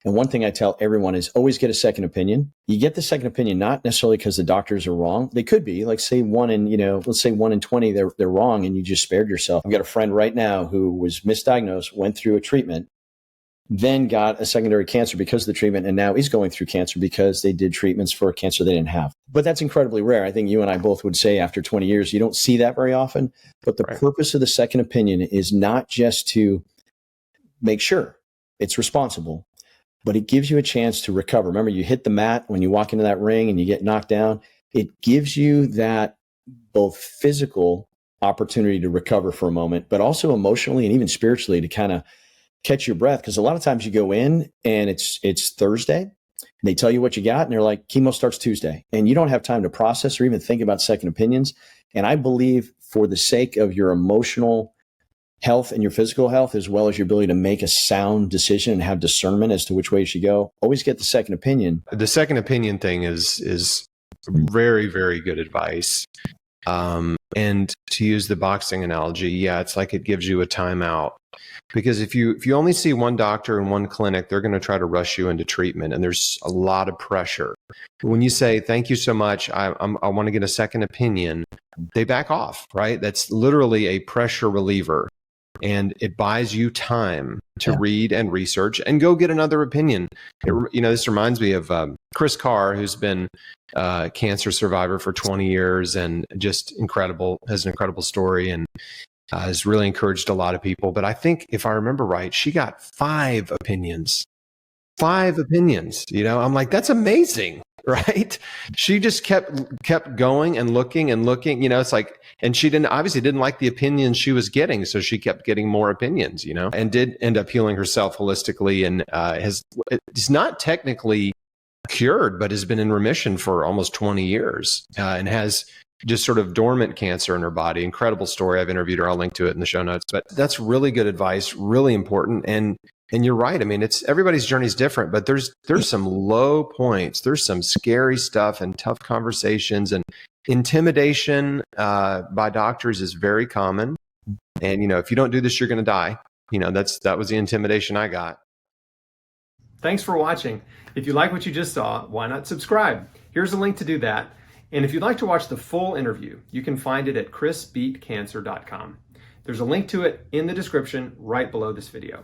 And one thing I tell everyone is always get a second opinion. You get the second opinion, not necessarily because the doctors are wrong. They could be, like say let's say 1 in 20, they're wrong and you just spared yourself. I've got a friend right now who was misdiagnosed, went through a treatment, then got a secondary cancer because of the treatment. And now he's going through cancer because they did treatments for a cancer they didn't have. But that's incredibly rare. I think you and I both would say after 20 years, you don't see that very often. But the purpose of the second opinion is not just to make sure it's responsible, but it gives you a chance to recover. Remember, you hit the mat when you walk into that ring and you get knocked down. It gives you that both physical opportunity to recover for a moment, but also emotionally and even spiritually to kind of catch your breath. Because a lot of times you go in and it's Thursday and they tell you what you got and they're like, chemo starts Tuesday. And you don't have time to process or even think about second opinions. And I believe for the sake of your emotional health and your physical health, as well as your ability to make a sound decision and have discernment as to which way you should go, always get the second opinion. The second opinion thing is very, very good advice. And to use the boxing analogy, yeah, it's like it gives you a timeout. Because if you only see one doctor in one clinic, they're going to try to rush you into treatment, and there's a lot of pressure. When you say, thank you so much, I want to get a second opinion, they back off, right? That's literally a pressure reliever. And it buys you time to read and research and go get another opinion. This reminds me of Chris Carr, who's been a cancer survivor for 20 years and just incredible, has an incredible story and has really encouraged a lot of people. But I think if I remember right, she got 5 opinions. 5 opinions, I'm like, that's amazing, right? She just kept going and looking, it's like, and she obviously didn't like the opinions she was getting. So she kept getting more opinions, and did end up healing herself holistically and is not technically cured, but has been in remission for almost 20 years and has just sort of dormant cancer in her body. Incredible story. I've interviewed her. I'll link to it in the show notes, but that's really good advice, really important. And you're right. I mean, everybody's journey is different, but there's some low points. There's some scary stuff and tough conversations, and intimidation by doctors is very common. And, if you don't do this, you're going to die. That was the intimidation I got. Thanks for watching. If you like what you just saw, why not subscribe? Here's a link to do that. And if you'd like to watch the full interview, you can find it at chrisbeatcancer.com. There's a link to it in the description right below this video.